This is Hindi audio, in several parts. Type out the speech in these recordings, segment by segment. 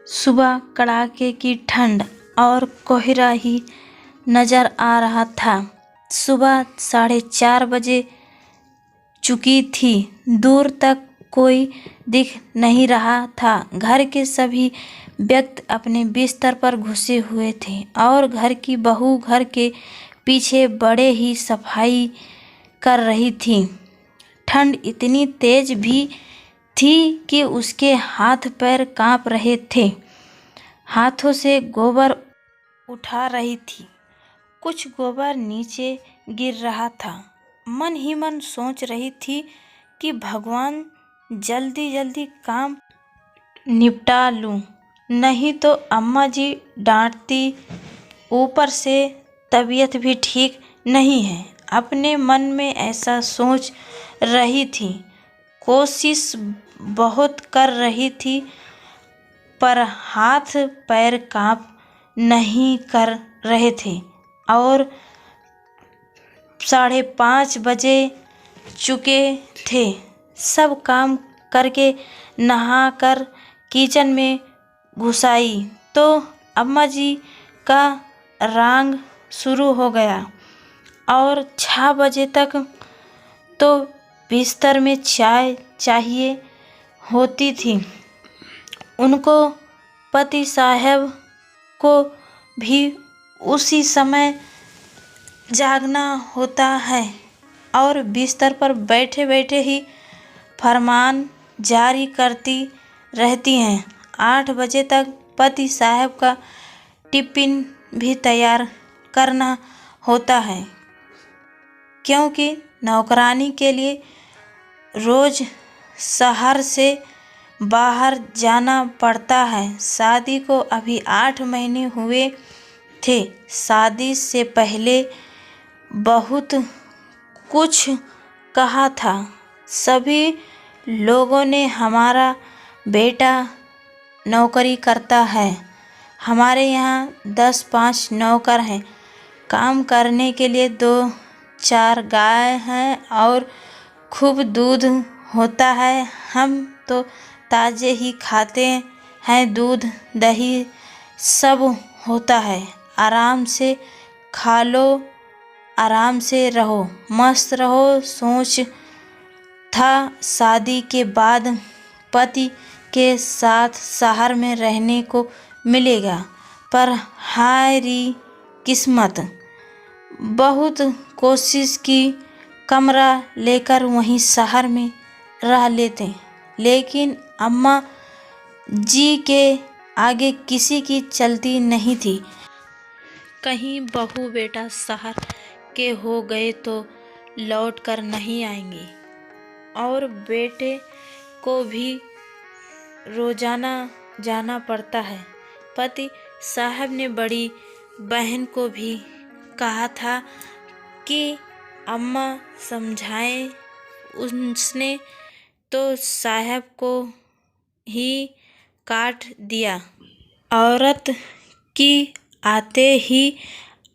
सुबह कड़ाके की ठंड और कोहरा ही नजर आ रहा था। सुबह 4:30 बजे चुकी थी। दूर तक कोई दिख नहीं रहा था। घर के सभी व्यक्ति अपने बिस्तर पर घुसे हुए थे और घर की बहू घर के पीछे बड़े ही सफाई कर रही थी। ठंड इतनी तेज भी थी कि उसके हाथ पैर कांप रहे थे। हाथों से गोबर उठा रही थी। कुछ गोबर नीचे गिर रहा था। मन ही मन सोच रही थी कि भगवान जल्दी जल्दी काम निपटा लूं, नहीं तो अम्मा जी डांटती। ऊपर से तबीयत भी ठीक नहीं है। अपने मन में ऐसा सोच रही थी। कोशिश बहुत कर रही थी पर हाथ पैर कांप नहीं कर रहे थे और 5:30 बजे चुके थे। सब काम करके नहाकर किचन में घुसाई तो अम्मा जी का रंग शुरू हो गया और 6 बजे तक तो बिस्तर में चाय चाहिए होती थी। उनको पति साहब को भी उसी समय जागना होता है और बिस्तर पर बैठे बैठे ही फरमान जारी करती रहती हैं। 8 बजे तक पति साहब का टिफिन भी तैयार करना होता है, क्योंकि नौकरानी के लिए रोज शहर से बाहर जाना पड़ता है। शादी को अभी 8 महीने हुए थे। शादी से पहले बहुत कुछ कहा था। सभी लोगों ने हमारा बेटा नौकरी करता है। हमारे यहाँ 10-5 नौकर हैं। काम करने के लिए 2-4 गाय हैं और खूब दूध होता है। हम तो ताज़े ही खाते हैं। दूध दही सब होता है। आराम से खा लो, आराम से रहो, मस्त रहो। सोच था शादी के बाद पति के साथ शहर में रहने को मिलेगा, पर हाय री किस्मत। बहुत कोशिश की कमरा लेकर वहीं शहर में रह लेते, लेकिन अम्मा जी के आगे किसी की चलती नहीं थी। कहीं बहू बेटा शहर के हो गए तो लौट कर नहीं आएंगे और बेटे को भी रोजाना जाना पड़ता है। पति साहब ने बड़ी बहन को भी कहा था कि अम्मा समझाएं। उसने तो साहब को ही काट दिया। औरत की आते ही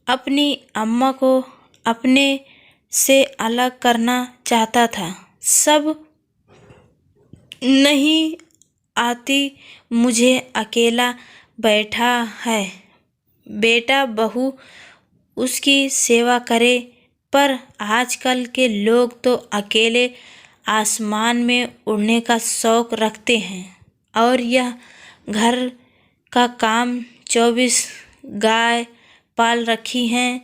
अपनी अम्मा को अपने से अलग करना चाहता था। सब नहीं आती, मुझे अकेला बैठा है। बेटा बहू उसकी सेवा करे, पर आजकल के लोग तो अकेले आसमान में उड़ने का शौक रखते हैं और यह घर का काम 24 गाय पाल रखी हैं।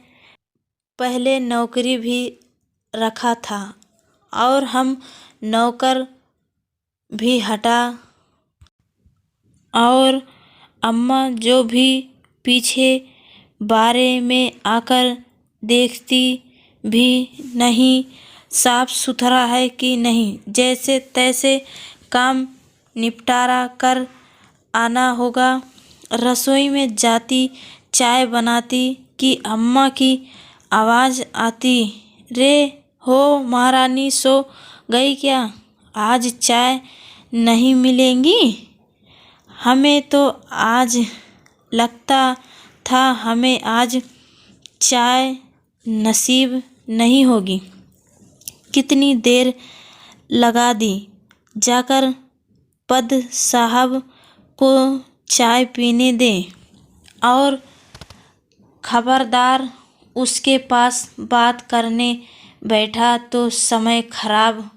पहले नौकरी भी रखा था और हम नौकर भी हटा और अम्मा जो भी पीछे बारे में आकर देखती भी नहीं साफ सुथरा है कि नहीं। जैसे तैसे काम निपटारा कर आना होगा। रसोई में जाती, चाय बनाती कि अम्मा की आवाज़ आती, रे हो महारानी, सो गई क्या? आज चाय नहीं मिलेंगी? हमें तो आज लगता था हमें आज चाय नसीब नहीं होगी। कितनी देर लगा दी। जाकर पद साहब को चाय पीने दें और खबरदार उसके पास बात करने बैठा तो समय खराब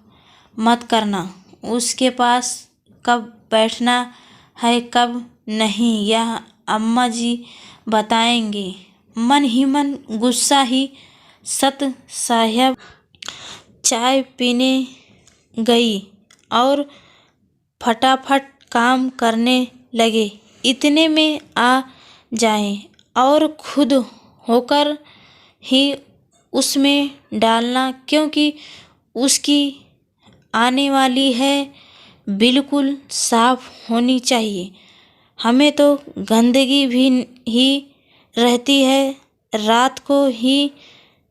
मत करना। उसके पास कब बैठना है कब नहीं यह अम्मा जी बताएंगे। मन ही मन गुस्सा ही सत साहब चाय पीने गई और फटाफट काम करने लगे। इतने में आ जाए और खुद होकर ही उसमें डालना क्योंकि उसकी आने वाली है बिल्कुल साफ होनी चाहिए। हमें तो गंदगी भी ही रहती है। रात को ही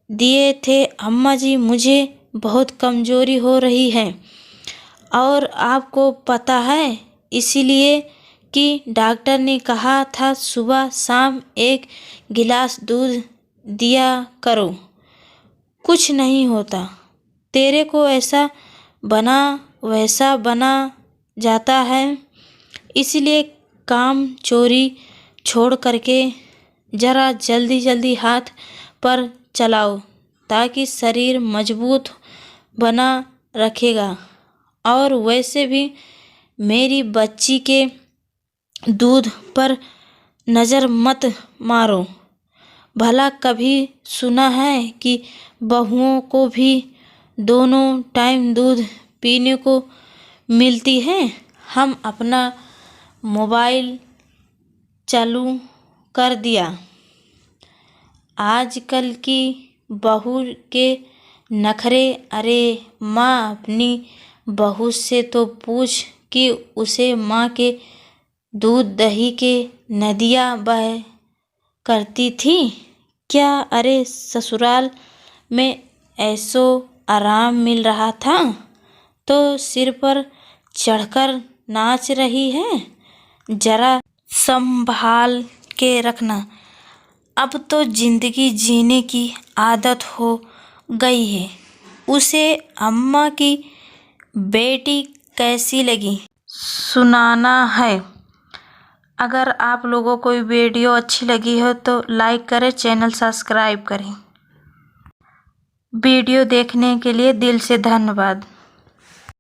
दिए थे अम्मा जी मुझे बहुत कमज़ोरी हो रही है और आपको पता है इसीलिए कि डॉक्टर ने कहा था सुबह शाम 1 गिलास दूध दिया करो। कुछ नहीं होता। तेरे को ऐसा बना वैसा बना जाता है। इसलिए काम चोरी छोड़ करके ज़रा जल्दी जल्दी हाथ पर चलाओ ताकि शरीर मजबूत बना रखेगा। और वैसे भी मेरी बच्ची के दूध पर नज़र मत मारो। भला कभी सुना है कि बहुओं को भी दोनों टाइम दूध पीने को मिलती है। हम अपना मोबाइल चालू कर दिया। आजकल की बहू के नखरे। अरे माँ अपनी बहू से तो पूछ कि उसे माँ के दूध दही के नदियाँ बह करती थी क्या। अरे ससुराल में ऐसो आराम मिल रहा था तो सिर पर चढ़कर नाच रही है। जरा संभाल के रखना। अब तो जिंदगी जीने की आदत हो गई है। उसे अम्मा की बेटी कैसी लगी सुनाना है। अगर आप लोगों को वीडियो अच्छी लगी हो तो लाइक करें, चैनल सब्सक्राइब करें। वीडियो देखने के लिए दिल से धन्यवाद।